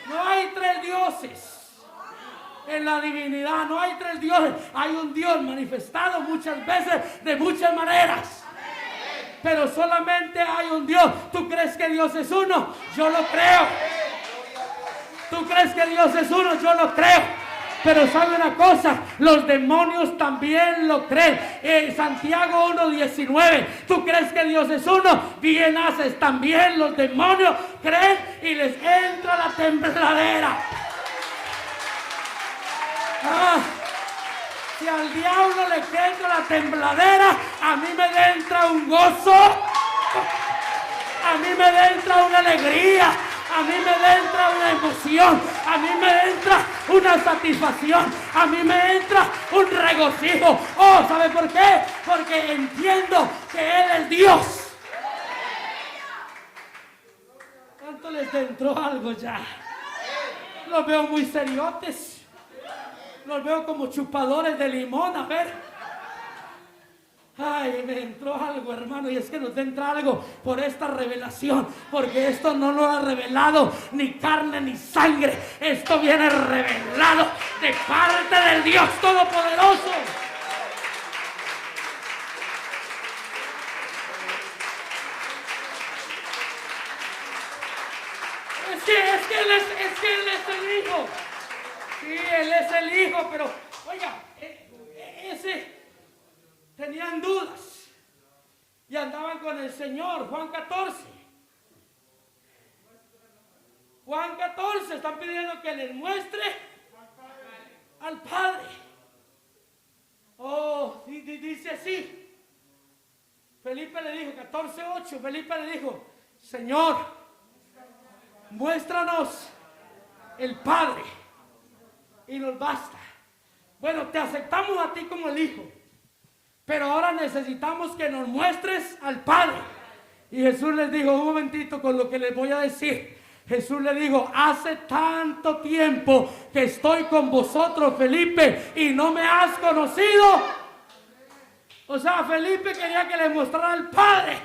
A: No hay tres dioses en la divinidad. No hay tres dioses. Hay un Dios manifestado muchas veces de muchas maneras. Pero solamente hay un Dios. ¿Tú crees que Dios es uno? Yo lo creo. ¿Tú crees que Dios es uno? Yo lo creo. Pero sabe una cosa, los demonios también lo creen. Santiago 1:19. ¿Tú crees que Dios es uno? Bien haces. También los demonios creen y les entra la tembladera. Si al diablo le entra la tembladera, a mí me entra un gozo, a mí me entra una alegría, a mí me entra una emoción, a mí me entra una satisfacción, a mí me entra un regocijo. Oh, ¿sabe por qué? Porque entiendo que Él es Dios. ¿Cuánto les entró algo ya? Los veo muy seriotes. Los veo como chupadores de limón, a ver. Ay, me entró algo, hermano, y es que nos entra algo por esta revelación, porque esto no lo ha revelado ni carne ni sangre. Esto viene revelado de parte del Dios Todopoderoso. Es que Él es el Hijo. Sí, Él es el Hijo, pero oiga, tenían dudas y andaban con el Señor. Juan 14. Juan 14, están pidiendo que les muestre al Padre. Oh, dice así. Felipe le dijo, 14:8, Felipe le dijo, Señor, muéstranos el Padre y nos basta. Bueno, te aceptamos a ti como el Hijo, pero ahora necesitamos que nos muestres al Padre. Y Jesús les dijo, un momentito con lo que les voy a decir. Jesús le dijo, hace tanto tiempo que estoy con vosotros, Felipe, y no me has conocido. O sea, Felipe quería que le mostrara al Padre.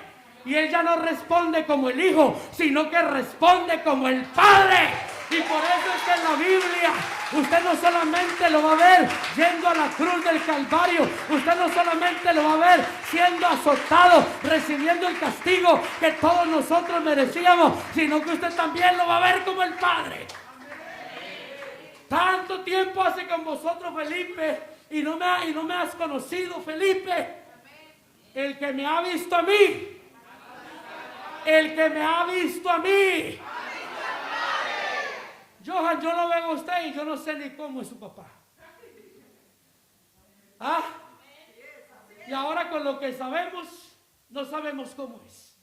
A: Y él ya no responde como el Hijo, sino que responde como el Padre. Y por eso es que en la Biblia usted no solamente lo va a ver yendo a la cruz del Calvario, usted no solamente lo va a ver siendo azotado, recibiendo el castigo que todos nosotros merecíamos, sino que usted también lo va a ver como el Padre. Tanto tiempo hace con vosotros, Felipe, y no me has conocido, Felipe. El que me ha visto a mí, el que me ha visto a mí. Johan, yo lo veo a usted y yo no sé ni cómo es su papá. Y ahora con lo que sabemos, no sabemos cómo es.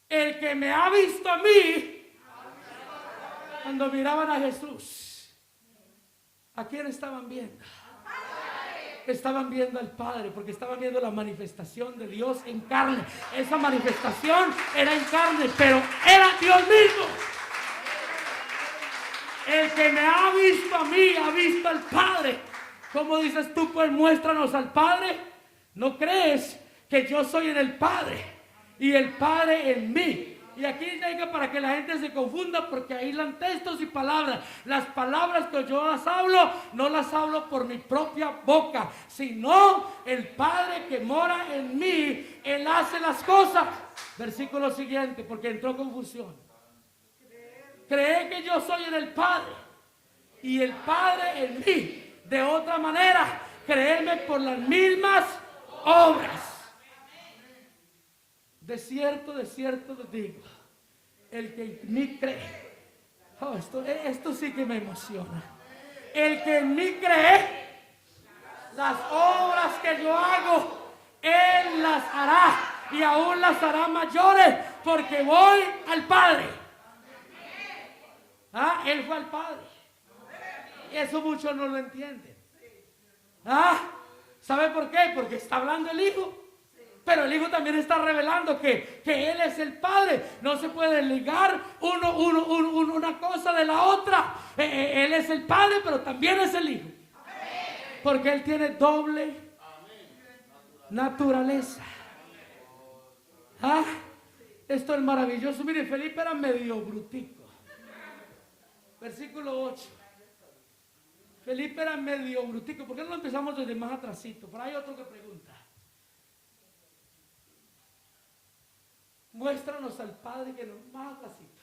A: El que me ha visto a mí, cuando miraban a Jesús, ¿a quién estaban viendo? Estaban viendo al Padre, porque estaban viendo la manifestación de Dios en carne. Esa manifestación era en carne, pero era Dios mismo. El que me ha visto a mí, ha visto al Padre. ¿Cómo dices tú, pues muéstranos al Padre? ¿No crees que yo soy en el Padre y el Padre en mí? Y aquí diga para que la gente se confunda, porque ahí dan textos y palabras. Las palabras que yo las hablo, no las hablo por mi propia boca, sino el Padre que mora en mí, Él hace las cosas. Versículo siguiente, porque entró confusión. Cree que yo soy en el Padre y el Padre en mí. De otra manera, creerme por las mismas obras. De cierto les digo, el que en mí cree, Oh, esto sí que me emociona. El que en mí cree, las obras que yo hago, Él las hará, y aún las hará mayores, porque voy al Padre. Él fue al Padre. Eso muchos no lo entienden. ¿Sabe por qué? Porque está hablando el Hijo. Pero el Hijo también está revelando que Él es el Padre. No se puede ligar una cosa de la otra. Él es el Padre, pero también es el Hijo. Porque Él tiene doble naturaleza. Esto es maravilloso. Mire, Felipe era medio brutico. Versículo 8. Felipe era medio brutico. ¿Por qué no lo empezamos desde más atrasito? Pero hay otro que pregunta. Muéstranos al Padre que nos más atrasito.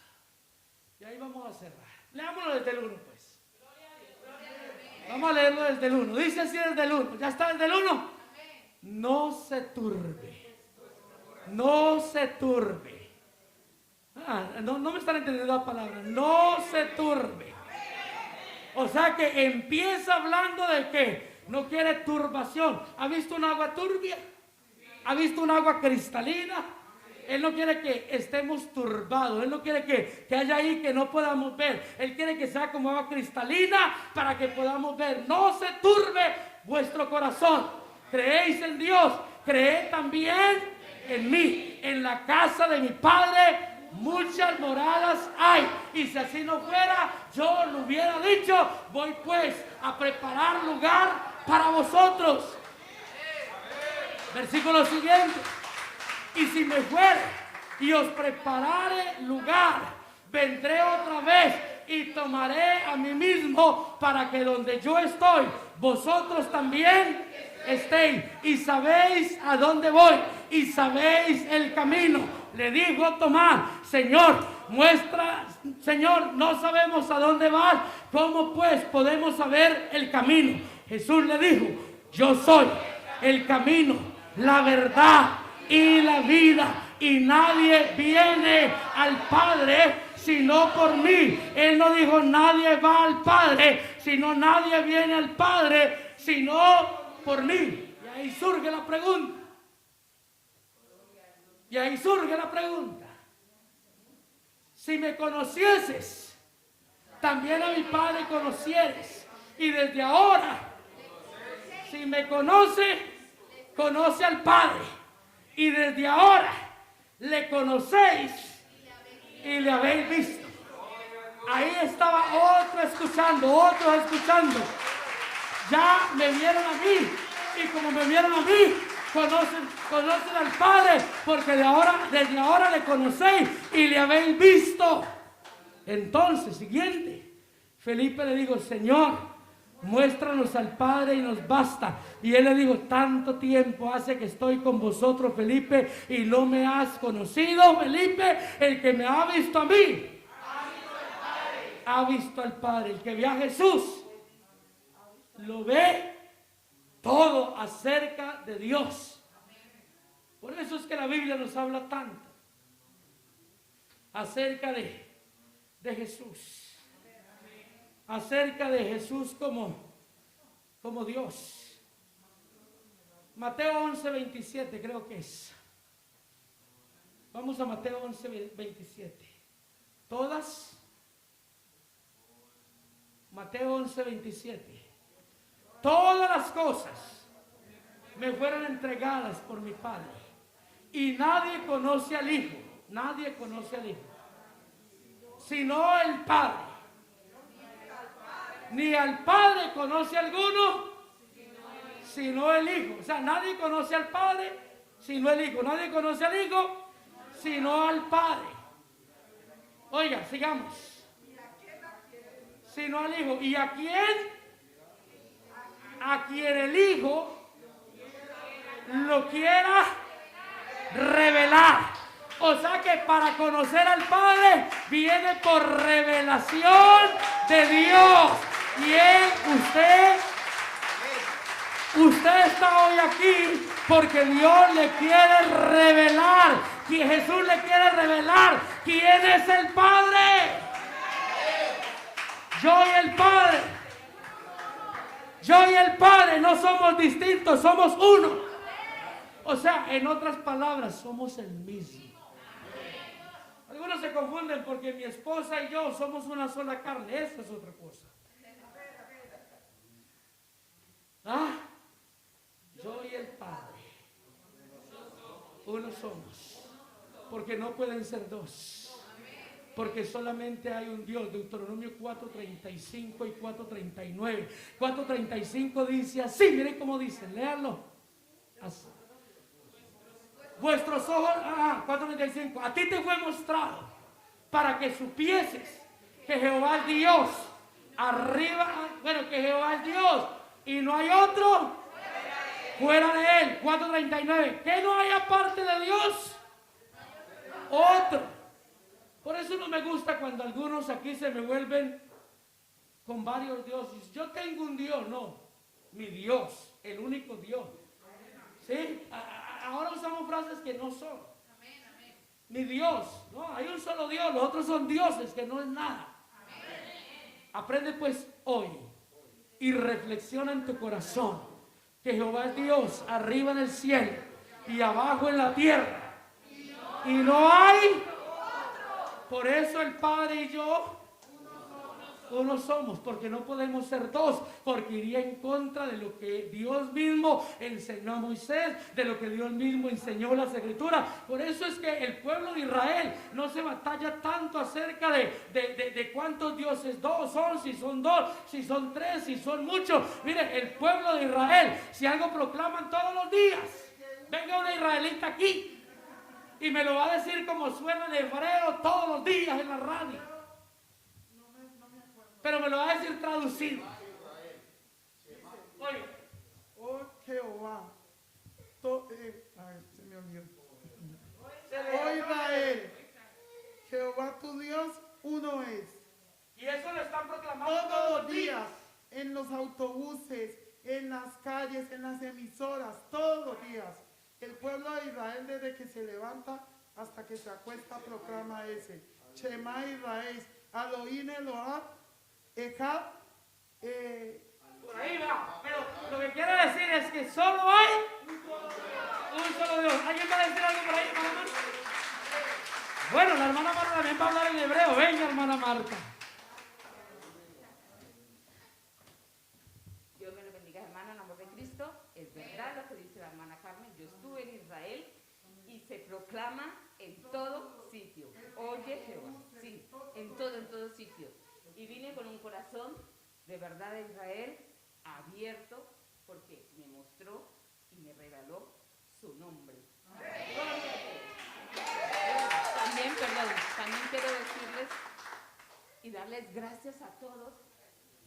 A: Y ahí vamos a cerrar. Leámoslo desde el 1 pues. Vamos a leerlo desde el 1. Dice así desde el 1. ¿Ya está desde el 1? No se turbe. No se turbe. No me están entendiendo la palabra. No se turbe. O sea que empieza hablando de que no quiere turbación. ¿Ha visto un agua turbia? ¿Ha visto un agua cristalina? Él no quiere que estemos turbados. Él no quiere que haya ahí que no podamos ver. Él quiere que sea como agua cristalina para que podamos ver. No se turbe vuestro corazón. Creéis en Dios. Creed también en mí. En la casa de mi Padre muchas moradas hay. Y si así no fuera, yo lo hubiera dicho. Voy pues a preparar lugar para vosotros. Versículo siguiente. Y si me fuere y os preparare lugar, vendré otra vez y tomaré a mí mismo, para que donde yo estoy, vosotros también estéis. Y sabéis a dónde voy, y sabéis el camino. Le dijo Tomás: Señor, Señor, no sabemos a dónde vas, ¿cómo pues podemos saber el camino? Jesús le dijo: yo soy el camino, la verdad y la vida, y nadie viene al Padre sino por mí. Él no dijo nadie va al Padre, sino nadie viene al Padre sino por mí. Y ahí surge la pregunta. Si me conocieses, también a mi Padre conocieres. Y desde ahora, si me conoce, conoce al Padre. Y desde ahora le conocéis y le habéis visto. Ahí estaba otros escuchando. Ya me vieron a mí, y como me vieron a mí, conocen al Padre, porque desde ahora le conocéis y le habéis visto. Entonces, siguiente, Felipe le dijo: Señor, muéstranos al Padre y nos basta. Y él le dijo: tanto tiempo hace que estoy con vosotros, Felipe, y no me has conocido. Felipe, el que me ha visto a mí ha visto al Padre. El que ve a Jesús lo ve todo acerca de Dios. Por eso es que la Biblia nos habla tanto acerca de Jesús. Acerca de Jesús como Dios. Mateo 11:27 creo que es. Vamos a Mateo 11:27. Todas. Mateo 11:27. Todas las cosas me fueron entregadas por mi Padre, y nadie conoce al Hijo, sino el Padre. Ni al Padre conoce alguno, sino el Hijo. O sea, nadie conoce al Padre, sino el Hijo. Nadie conoce al Hijo, sino al Padre. Oiga, sigamos. Sino al Hijo. ¿Y a quién? A quien el Hijo lo quiera revelar. O sea que para conocer al Padre viene por revelación de Dios. Y usted está hoy aquí porque Dios le quiere revelar, que Jesús le quiere revelar quién es el Padre. Yo y el Padre. Yo y el Padre no somos distintos, somos uno. O sea, en otras palabras, somos el mismo. Algunos se confunden porque mi esposa y yo somos una sola carne. Eso es otra cosa. Yo y el Padre, uno somos. Porque no pueden ser dos. Porque solamente hay un Dios. Deuteronomio 4:35 y 4:39. 4:35 dice así. Miren cómo dice, léanlo. Así. Vuestros ojos, 4:35. A ti te fue mostrado para que supieses que Jehová es Dios. Que Jehová es Dios y no hay otro fuera de él. 4:39. Que no hay aparte de Dios otro. Por eso no me gusta cuando algunos aquí se me vuelven con varios dioses. Yo tengo un Dios, no. Mi Dios, el único Dios. ¿Sí? Ahora usamos frases que no son. Mi Dios, no, hay un solo Dios, los otros son dioses, que no es nada. Aprende pues hoy y reflexiona en tu corazón que Jehová es Dios arriba en el cielo y abajo en la tierra. Y no hay. Por eso el Padre y yo uno somos, porque no podemos ser dos, porque iría en contra de lo que Dios mismo enseñó a Moisés, de lo que Dios mismo enseñó las Escrituras. Por eso es que el pueblo de Israel no se batalla tanto acerca de cuántos dioses son, si son dos, si son tres, si son muchos. Mire, el pueblo de Israel, si algo proclaman todos los días, venga una israelita aquí y me lo va a decir como suena en hebreo todos los días en la radio. Pero me lo va a decir traducido. Oye.
B: Oh Jehová. Se me olvidó. Oh Israel. Jehová tu Dios, uno es.
A: Y eso lo están proclamando
B: todos los días. En los autobuses, en las calles, en las emisoras, todos los días. El pueblo de Israel desde que se levanta hasta que se acuesta proclama ese. Shema Israel. Elohim Elohim. Ejab,
A: por ahí va, pero lo que quiero decir es que solo hay un solo Dios. ¿Alguien va a decir algo por ahí, hermana Marta? Bueno, la hermana Marta también va a hablar en hebreo. Venga, hermana Marta.
C: Dios me lo bendiga, hermano, en amor de Cristo. Es verdad lo que dice la hermana Carmen. Yo estuve en Israel y se proclama en todo sitio. Oye, Jehová. Sí, en todo sitio. Y vine con un corazón de verdad de Israel abierto porque me mostró y me regaló su nombre. También quiero decirles y darles gracias a todos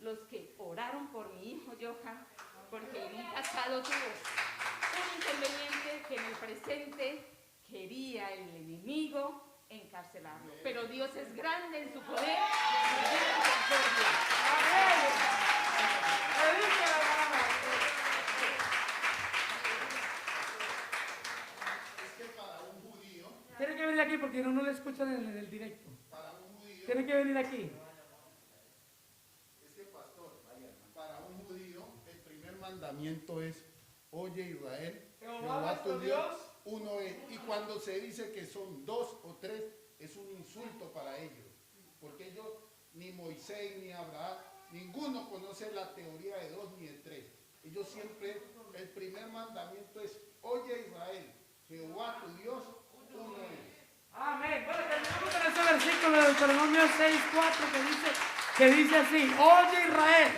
C: los que oraron por mi hijo Johan, porque en un pasado tuvo un inconveniente que en el presente quería el enemigo encarcelarlo, pero Dios es grande en su poder y en su misericordia.
D: Es que para un judío,
A: Tiene que venir aquí porque no le escuchan en el directo.
D: para un judío,
A: Tiene que venir aquí.
D: es que pastor, para un judío el primer mandamiento es: oye Israel, Jehová tu Dios, uno es. Y cuando se dice que son dos o tres, es un insulto para ellos, porque ellos, ni Moisés ni Abraham, ninguno conoce la teoría de dos ni de tres. Ellos siempre, el primer mandamiento es: oye Israel, Jehová tu Dios, uno es.
A: Amén. Bueno, terminamos con ese versículo de Deuteronomio 6:4 que dice así: oye Israel,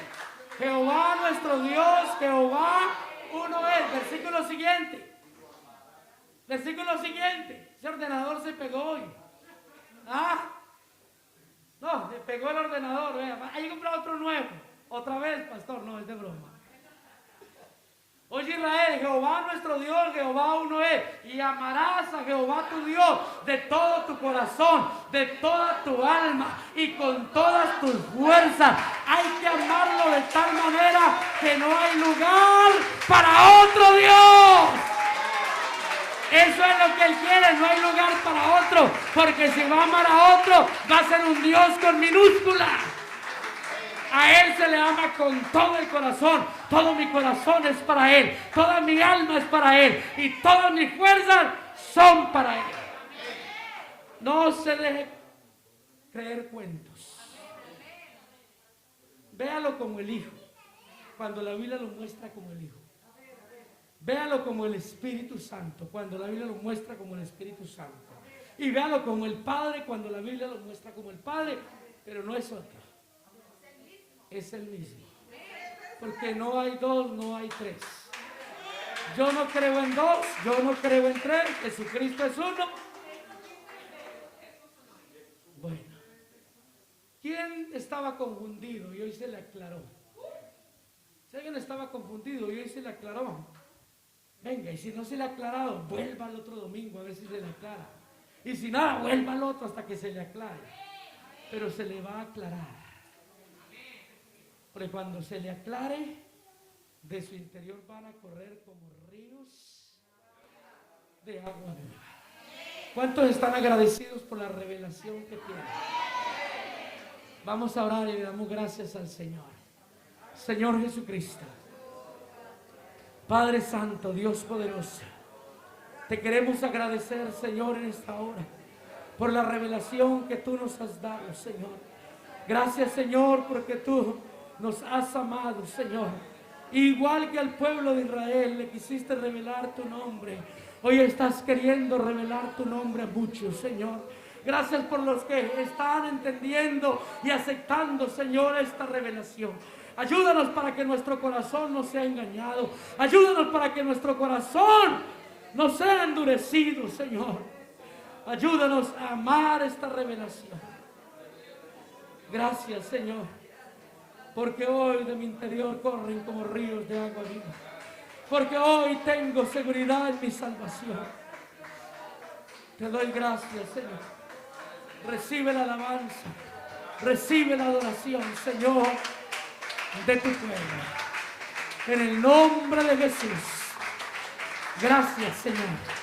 A: Jehová nuestro Dios, Jehová uno es. Versículo siguiente. Ese ordenador se pegó hoy. No, le pegó el ordenador. Vea. Hay que comprar otro nuevo. Otra vez, pastor, no, es de broma. Oye Israel, Jehová nuestro Dios, Jehová uno es, y amarás a Jehová tu Dios de todo tu corazón, de toda tu alma y con todas tus fuerzas. Hay que amarlo de tal manera que no hay lugar para otro Dios. Eso es lo que Él quiere, no hay lugar para otro, porque si va a amar a otro, va a ser un Dios con minúscula. A Él se le ama con todo el corazón. Todo mi corazón es para Él. Toda mi alma es para Él. Y todas mis fuerzas son para Él. No se deje creer cuentos. Véalo como el Hijo, cuando la Biblia lo muestra como el Hijo. Véalo como el Espíritu Santo, cuando la Biblia lo muestra como el Espíritu Santo. Y véalo como el Padre, cuando la Biblia lo muestra como el Padre. Pero no es otro, es el mismo. Porque no hay dos, no hay tres. Yo no creo en dos, yo no creo en tres. Jesucristo es uno. Bueno, ¿quién estaba confundido y hoy se le aclaró? Si alguien estaba confundido y hoy se le aclaró, venga, y si no se le ha aclarado, vuelva al otro domingo a ver si se le aclara. Y si nada, vuelva al otro hasta que se le aclare. Pero se le va a aclarar. Porque cuando se le aclare, de su interior van a correr como ríos de agua viva. ¿Cuántos están agradecidos por la revelación que tienen? Vamos a orar y le damos gracias al Señor. Señor Jesucristo, Padre Santo, Dios poderoso, te queremos agradecer, Señor, en esta hora, por la revelación que tú nos has dado, Señor. Gracias, Señor, porque tú nos has amado, Señor. Igual que al pueblo de Israel le quisiste revelar tu nombre, hoy estás queriendo revelar tu nombre a muchos, Señor. Gracias por los que están entendiendo y aceptando, Señor, esta revelación. Ayúdanos para que nuestro corazón no sea engañado. Ayúdanos para que nuestro corazón no sea endurecido, Señor. Ayúdanos a amar esta revelación. Gracias, Señor, porque hoy de mi interior corren como ríos de agua viva. Porque hoy tengo seguridad en mi salvación. Te doy gracias, Señor. Recibe la alabanza, recibe la adoración, Señor, de tu pueblo. En el nombre de Jesús. Gracias, Señor.